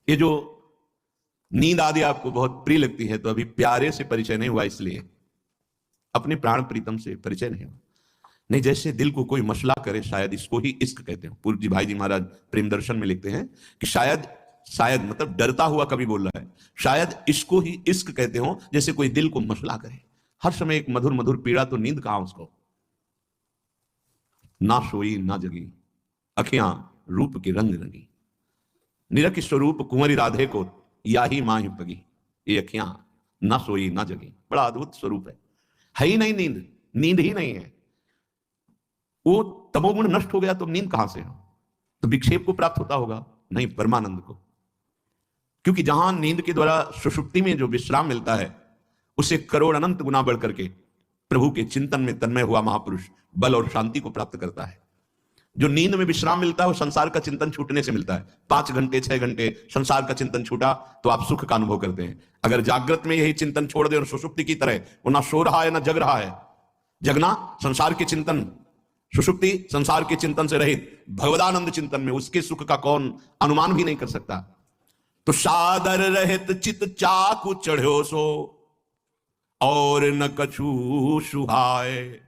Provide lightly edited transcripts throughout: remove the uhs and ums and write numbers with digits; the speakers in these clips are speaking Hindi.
ये जो नींद आदि आपको बहुत प्रिय लगती है, तो अभी प्यारे से परिचय नहीं हुआ, इसलिए अपने प्राण प्रीतम से परिचय नहीं हुआ। नहीं, जैसे दिल को कोई मसला करे, शायद इसको ही इश्क कहते हैं। पूज्य भाई जी महाराज प्रेम दर्शन में लिखते हैं कि शायद शायद मतलब डरता हुआ कभी बोल रहा है, शायद इसको ही इश्क कहते हो, जैसे कोई दिल को मसला करे। हर समय एक मधुर मधुर पीड़ा, तो नींद कहां उसको। ना सोई ना जगी अखियां रूप के रंग रंगी, निरख स्वरूप कुंवरी राधे को या ही मां ही पगी। ये अखियां ना सोई ना जगी, बड़ा अद्भुत स्वरूप है ही नहीं नींद, नींद ही नहीं है। वो तमोगुण नष्ट हो गया तो नींद कहां से हो? तो विक्षेप को प्राप्त होता होगा? नहीं, परमानंद को। क्योंकि जहां नींद के द्वारा सुषुप्ति में जो विश्राम मिलता है, उसे करोड़ अनंत गुना बढ़ करके प्रभु के चिंतन में तन्मय हुआ महापुरुष बल और शांति को प्राप्त करता है। जो नींद में विश्राम मिलता है वो संसार का चिंतन छूटने से मिलता है। 5 घंटे 6 घंटे संसार का चिंतन छूटा तो आप सुख का अनुभव करते हैं। अगर जागृत में यही चिंतन छोड़ दे और सुषुप्ति की तरह वो ना सो रहा है ना जग रहा है, जगना संसार के चिंतन, सुषुप्ति संसार के चिंतन से रहित भगवदानंद चिंतन में, उसके सुख का कौन अनुमान भी नहीं कर सकता। तो सादर रहित चित चाकू चढ़ो सो और न कछु सुहाए,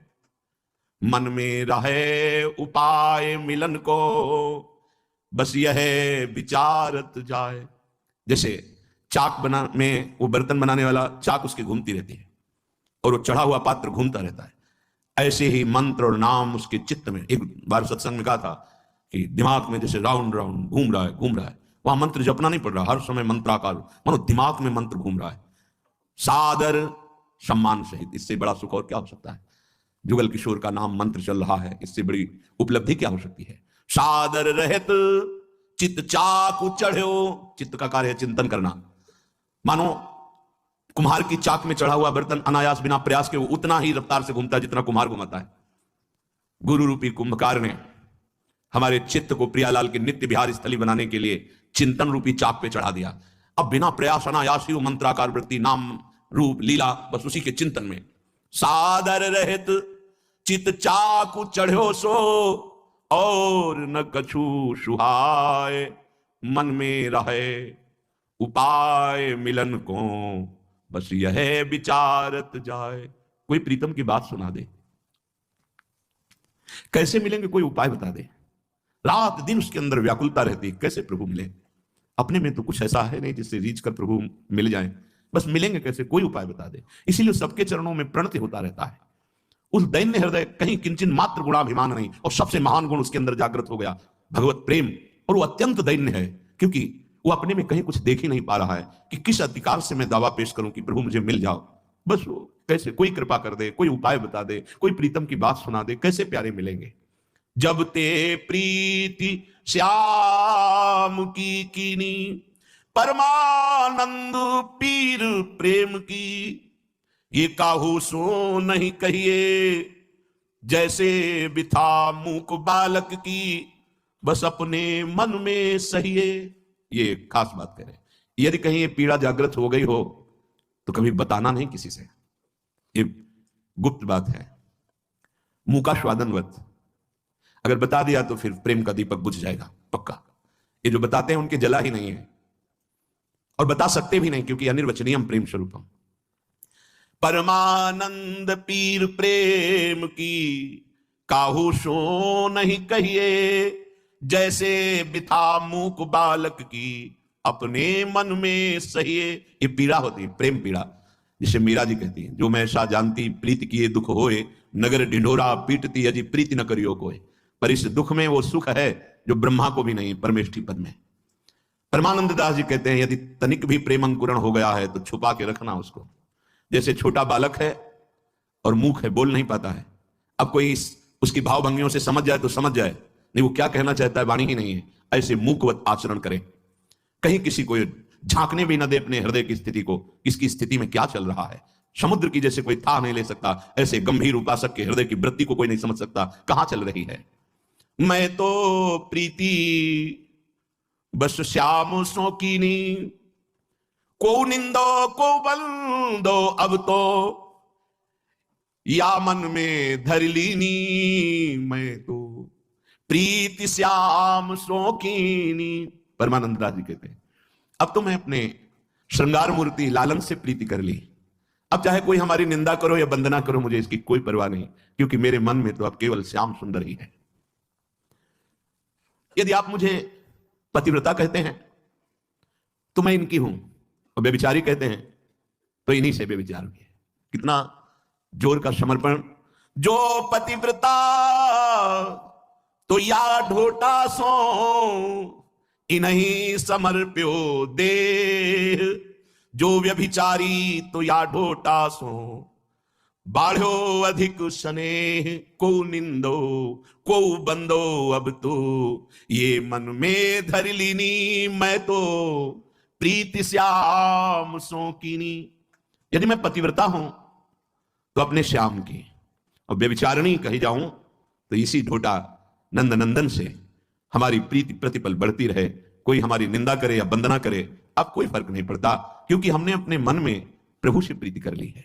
मन में रहे उपाय मिलन को बस यह विचारत जाए। जैसे चाक बना में वो बर्तन बनाने वाला चाक उसकी घूमती रहती है और वो चढ़ा हुआ पात्र घूमता रहता है, ऐसे ही मंत्र और नाम उसके चित्त में। एक बार सत्संग में कहा था कि दिमाग में जैसे राउंड राउंड घूम रहा है, वहां मंत्र जपना नहीं पड़ रहा, हर समय मंत्राकार, मानो दिमाग में मंत्र घूम रहा है, सादर सम्मान सहित। इससे बड़ा सुख और क्या हो सकता है? जुगल किशोर का नाम मंत्र चल रहा है, इससे बड़ी उपलब्धि क्या हो सकती है? सादर रहत चित्त चाकू चढ़ो, चित्त का कार्य है चिंतन करना। मानो कुम्हार की चाक में चढ़ा हुआ बर्तन अनायास बिना प्रयास के वो उतना ही रफ्तार से घूमता है जितना कुम्हार घुमाता है। गुरु रूपी कुंभकार ने हमारे चित्त को प्रियालाल के नित्य विहार स्थली बनाने के लिए चिंतन रूपी चाक पे चढ़ा दिया। अब बिना प्रयास अनायास ही वो मंत्राकार वृत्ति, नाम रूप लीला, बस उसी के चिंतन में। सादर रहत चित चाकू चढ़ो सो और न कछु सुहाय, मन में रहे उपाय मिलन को बस यह विचारत जाए। कोई प्रीतम की बात सुना दे, कैसे मिलेंगे कोई उपाय बता दे। रात दिन उसके अंदर व्याकुलता रहती, कैसे प्रभु मिले। अपने में तो कुछ ऐसा है नहीं जिससे रीझ कर प्रभु मिल जाए, बस मिलेंगे कैसे, कोई उपाय बता दे। इसीलिए सबके चरणों में प्रणति होता रहता है। उस दैन्य हृदय कहीं किंचन मात्र गुणाभिमान नहीं, और सबसे महान गुण उसके अंदर जागृत हो गया, भगवत प्रेम। और वो अत्यंत दैन्य है, क्योंकि वो अपने में कहीं कुछ देख ही नहीं पा रहा है कि किस अधिकार से मैं दावा पेश करूं कि प्रभु मुझे मिल जाओ। बस वो कैसे, कोई कृपा कर दे, कोई उपाय बता दे, कोई प्रीतम की बात सुना दे, कैसे प्यारे मिलेंगे। जब ते प्रीति श्याम की कीनी, परमानंद पीर प्रेम की, ये काहू सो नहीं कहिए जैसे बिथा मूक बालक की, बस अपने मन में सहिए। ये खास बात कह रहे हैं। यदि कहीं ये पीड़ा जागृत हो गई हो तो कभी बताना नहीं किसी से, ये गुप्त बात है, मूका स्वादनवत। अगर बता दिया तो फिर प्रेम का दीपक बुझ जाएगा पक्का। ये जो बताते हैं उनके जला ही नहीं है, और बता सकते भी नहीं, क्योंकि अनिर्वचनीयम प्रेम स्वरूपम। परमानंद पीर प्रेम की, काहू सो नहीं कहिए जैसे बिथा मूक बालक की, अपने मन में सहिए। ये पीड़ा होती है, प्रेम पीड़ा, जिसे मीरा जी कहती है, जो मैं ऐसा जानती प्रीति किए दुख होए, नगर ढिंढोरा पीटती अजी प्रीति न करियो कोई। पर इस दुख में वो सुख है जो ब्रह्मा को भी नहीं, परमेष्ठी पद में। परमानंद दास जी कहते हैं, यदि तनिक भी प्रेम अंकुरण हो गया है तो छुपा के रखना उसको। जैसे छोटा बालक है और मूक है, बोल नहीं पाता है, अब कोई उसकी भाव भंगियों से समझ जाए तो समझ जाए, नहीं वो क्या कहना चाहता है वाणी ही नहीं है, ऐसे मूकवत आचरण करे। कहीं किसी को झांकने भी न दे अपने हृदय की स्थिति को, किसकी स्थिति में क्या चल रहा है। समुद्र की जैसे कोई था नहीं ले सकता, ऐसे गंभीर उपासक के हृदय की वृत्ति को कोई नहीं समझ सकता कहां चल रही है। मैं तो प्रीति बस श्याम सो कीनी, को निंदो को बंदो अब तो, या मन में धर लीनी, मैं तो प्रीति श्याम सो कीनी। परमानंद दास जी कहते हैं, अब तो मैं अपने श्रृंगार मूर्ति लालन से प्रीति कर ली। अब चाहे कोई हमारी निंदा करो या वंदना करो, मुझे इसकी कोई परवाह नहीं, क्योंकि मेरे मन में तो अब केवल श्याम सुंदर ही है। यदि आप मुझे पतिव्रता कहते हैं तो मैं इनकी हूं, और व्यभिचारी कहते हैं तो इन्हीं से व्यभिचार हुई है। कितना जोर का समर्पण। जो पतिव्रता तो या ढोटा सो, इन्हीं समर्प्यो देह। जो व्यभिचारी तो या ढोटा सो, बाढ़ो अधिक स्नेह। को निंदो को बंदो, अब तो ये मन में धर लीनी। मैं तो प्रीति श्याम सो कीनी। यदि मैं पतिव्रता हूं तो अपने श्याम की, और व्यभिचारिणी कही जाऊं तो इसी ढोटा नंद नंदन से हमारी प्रीति प्रतिपल बढ़ती रहे। कोई हमारी निंदा करे या वंदना करे, अब कोई फर्क नहीं पड़ता, क्योंकि हमने अपने मन में प्रभु से प्रीति कर ली है।